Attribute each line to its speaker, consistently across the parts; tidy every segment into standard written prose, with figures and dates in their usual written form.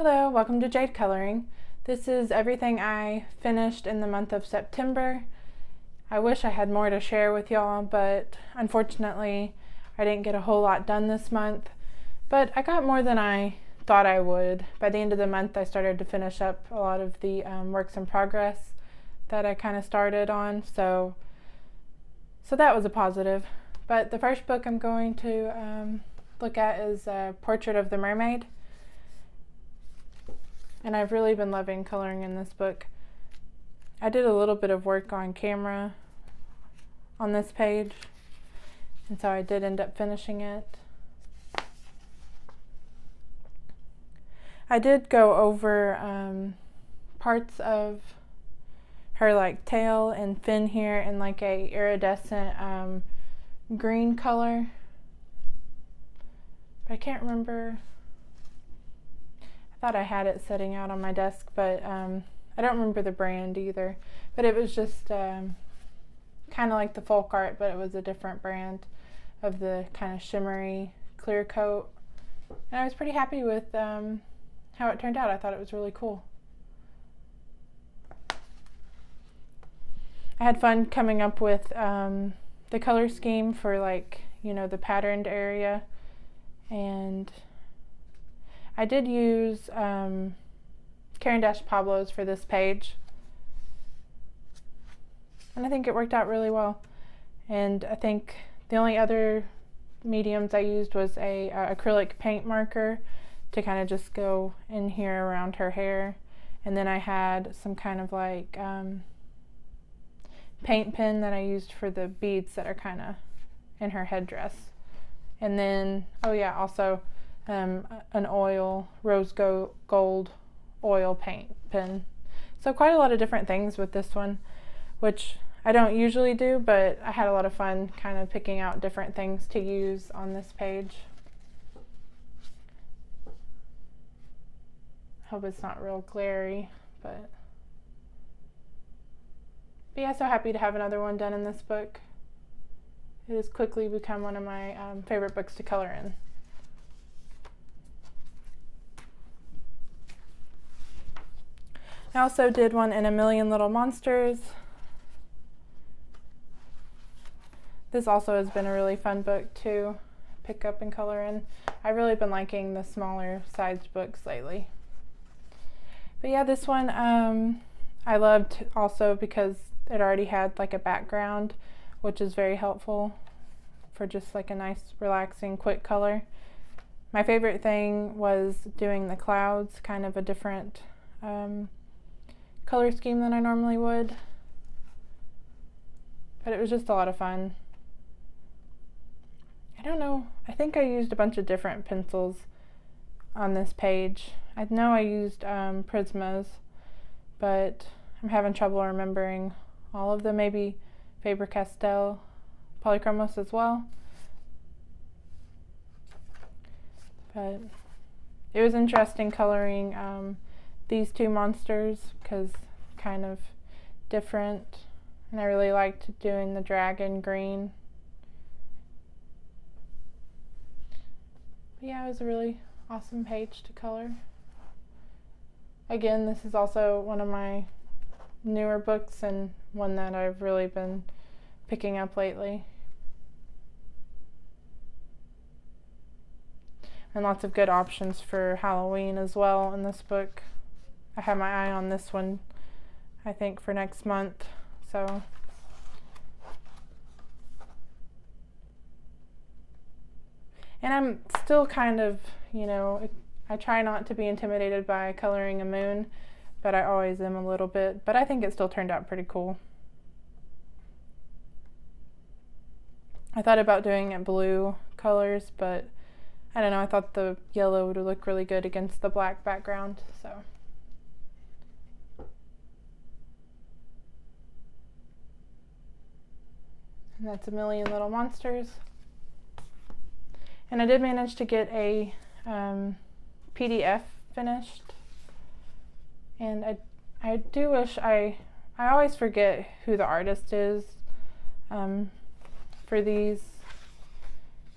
Speaker 1: Hello, welcome to Jade Coloring. This is everything I finished in the month of September. I wish I had more to share with y'all, but unfortunately I didn't get a whole lot done this month. But I got more than I thought I would. By the end of the month I started to finish up a lot of the works in progress that I kind of started on, so that was a positive. But the first book I'm going to look at is Portrait of the Mermaid. And I've really been loving coloring in this book. I did a little bit of work on camera on this page, and so I did end up finishing it. I did go over parts of her like tail and fin here in like a iridescent green color, but I can't remember. I thought I had it sitting out on my desk, but I don't remember the brand either. But it was just kind of like the folk art, but it was a different brand of the kind of shimmery clear coat. And I was pretty happy with how it turned out. I thought it was really cool. I had fun coming up with the color scheme for, like, you know, the patterned area, and I did use Caran d'Ache Pablos for this page, and I think it worked out really well. And I think the only other mediums I used was a acrylic paint marker to kind of just go in here around her hair, and then I had some kind of like paint pen that I used for the beads that are kind of in her headdress. And then, oh yeah, also an oil, rose gold oil paint pen. So quite a lot of different things with this one, which I don't usually do, but I had a lot of fun kind of picking out different things to use on this page. Hope it's not real glary, but yeah, so happy to have another one done in this book. It has quickly become one of my favorite books to color in. I also did one in A Million Little Monsters. This also has been a really fun book to pick up and color in. I've really been liking the smaller sized books lately. But yeah, this one I loved also because it already had like a background, which is very helpful for just like a nice, relaxing, quick color. My favorite thing was doing the clouds, kind of a different color scheme than I normally would, but it was just a lot of fun. I don't know, I think I used a bunch of different pencils on this page. I know I used Prismas, but I'm having trouble remembering all of them. Maybe Faber-Castell Polychromos as well. But it was interesting coloring these two monsters because kind of different, and I really liked doing the dragon green. But yeah, it was a really awesome page to color. Again, this is also one of my newer books and one that I've really been picking up lately. And lots of good options for Halloween as well in this book. I have my eye on this one, I think, for next month. So and I'm still kind of, you know, I try not to be intimidated by coloring a moon, but I always am a little bit. But I think it still turned out pretty cool. I thought about doing it blue colors, but I don't know, I thought the yellow would look really good against the black background, so. And that's A Million Little Monsters. And I did manage to get a PDF finished. And I do wish I always forget who the artist is for these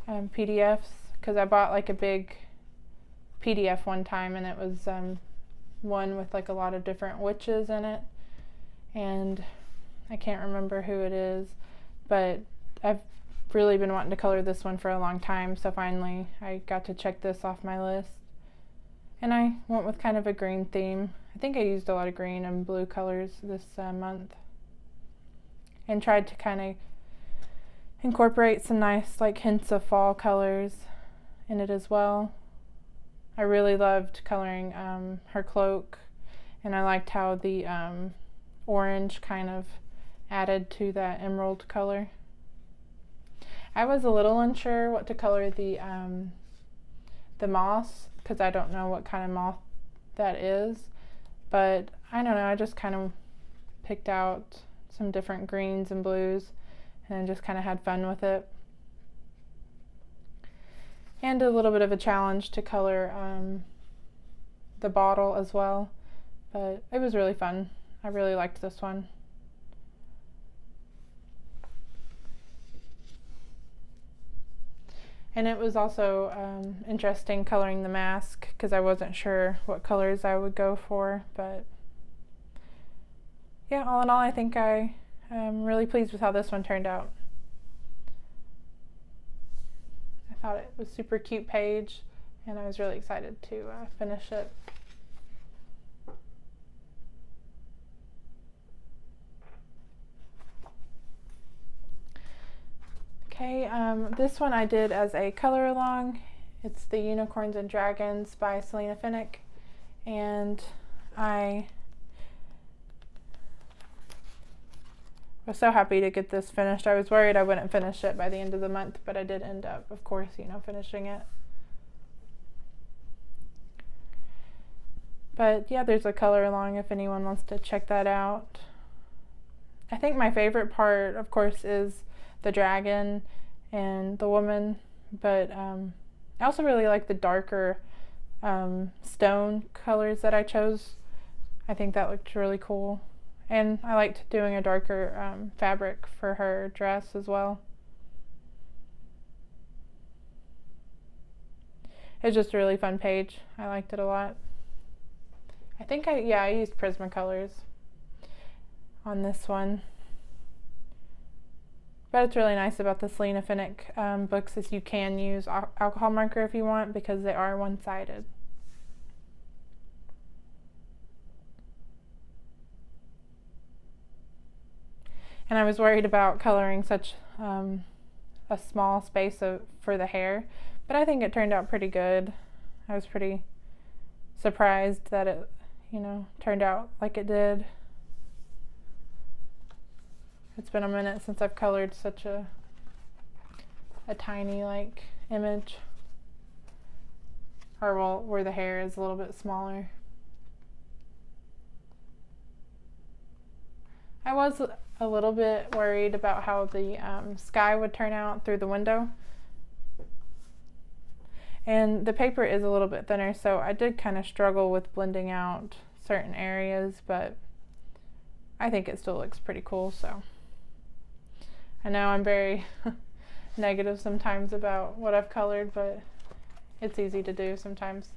Speaker 1: PDFs, because I bought like a big PDF one time, and it was one with like a lot of different witches in it, and I can't remember who it is, but I've really been wanting to color this one for a long time, so finally I got to check this off my list. And I went with kind of a green theme. I think I used a lot of green and blue colors this month, and tried to kind of incorporate some nice like hints of fall colors in it as well. I really loved coloring her cloak, and I liked how the orange kind of added to that emerald color. I was a little unsure what to color the moss, because I don't know what kind of moth that is, but I don't know, I just kind of picked out some different greens and blues and just kind of had fun with it. And a little bit of a challenge to color the bottle as well, but it was really fun. I really liked this one. And it was also interesting coloring the mask, because I wasn't sure what colors I would go for, but yeah, all in all, I think I am really pleased with how this one turned out. I thought it was a super cute page, and I was really excited to finish it. Okay, this one I did as a color along. It's the Unicorns and Dragons by Selena Finnick, and I was so happy to get this finished. I was worried I wouldn't finish it by the end of the month, but I did end up, of course, finishing it. But yeah, there's a color along if anyone wants to check that out. I think my favorite part, of course, is the dragon and the woman, but I also really like the darker stone colors that I chose. I think that looked really cool, and I liked doing a darker fabric for her dress as well. It was just a really fun page. I liked it a lot. I think I used Prismacolors on this one. But it's really nice about the Selena Finnick books is you can use alcohol marker if you want, because they are one-sided. And I was worried about coloring such a small space for the hair, but I think it turned out pretty good. I was pretty surprised that it, turned out like it did. It's been a minute since I've colored such a tiny image, or where the hair is a little bit smaller. I was a little bit worried about how the sky would turn out through the window, and the paper is a little bit thinner, so I did kind of struggle with blending out certain areas, but I think it still looks pretty cool. So I know I'm very negative sometimes about what I've colored, but it's easy to do sometimes.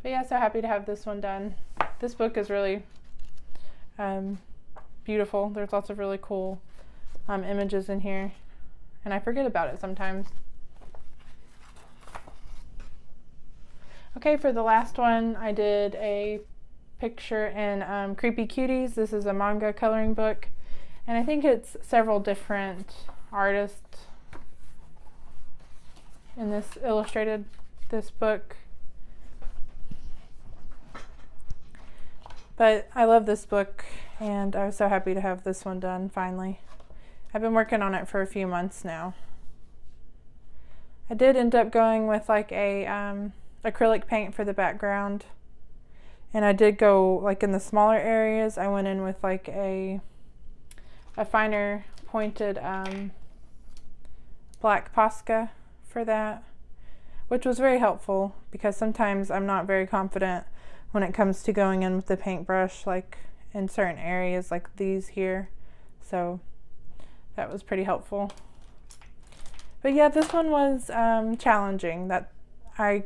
Speaker 1: But yeah, so happy to have this one done. This book is really beautiful. There's lots of really cool images in here, and I forget about it sometimes. Okay, for the last one, I did a picture in Creepy Cuties. This is a manga coloring book, and I think it's several different artists in this illustrated this book. But I love this book, and I was so happy to have this one done finally. I've been working on it for a few months now. I did end up going with a acrylic paint for the background, and I did go in the smaller areas. I went in with a finer pointed black Posca for that, which was very helpful, because sometimes I'm not very confident when it comes to going in with the paintbrush in certain areas like these here, so that was pretty helpful. But yeah, this one was challenging. That I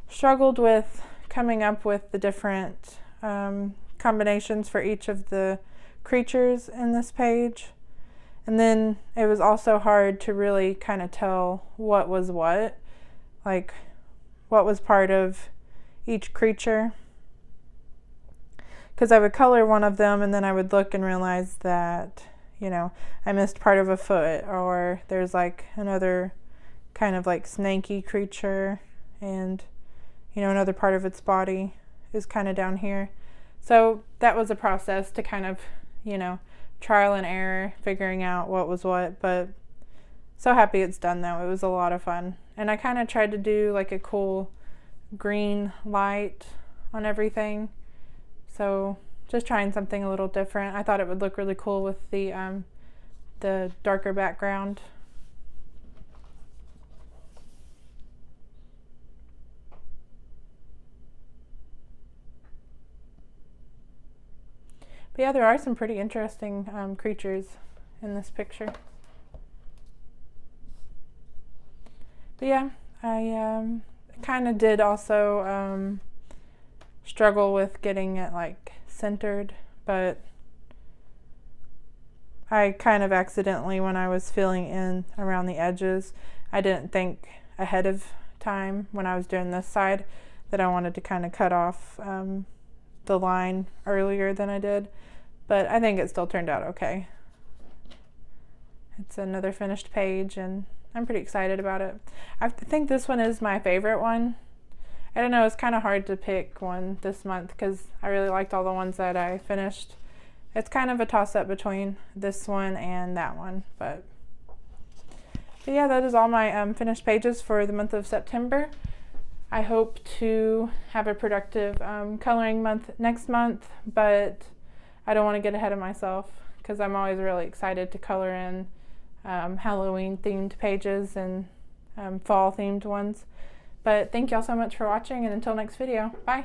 Speaker 1: struggled with coming up with the different combinations for each of the creatures in this page. And then it was also hard to really kind of tell what was what, like what was part of each creature. Because I would color one of them and then I would look and realize that, you know, I missed part of a foot, or there's like another kind of like snaky creature, and you know, another part of its body is kind of down here. So that was a process to kind of, you know, trial and error, figuring out what was what, but so happy it's done though. It was a lot of fun. And I kind of tried to do like a cool green light on everything. So just trying something a little different. I thought it would look really cool with the darker background. But yeah, there are some pretty interesting creatures in this picture. But yeah, I kind of did also struggle with getting it like centered, but I kind of accidentally, when I was filling in around the edges, I didn't think ahead of time when I was doing this side that I wanted to kind of cut off the line earlier than I did, but I think it still turned out okay. It's another finished page and I'm pretty excited about it. I think this one is my favorite one. I don't know, it's kind of hard to pick one this month because I really liked all the ones that I finished. It's kind of a toss-up between this one and that one, but yeah, that is all my finished pages for the month of September. I hope to have a productive coloring month next month, but I don't want to get ahead of myself because I'm always really excited to color in Halloween themed pages and fall themed ones. But thank y'all so much for watching, and until next video, bye!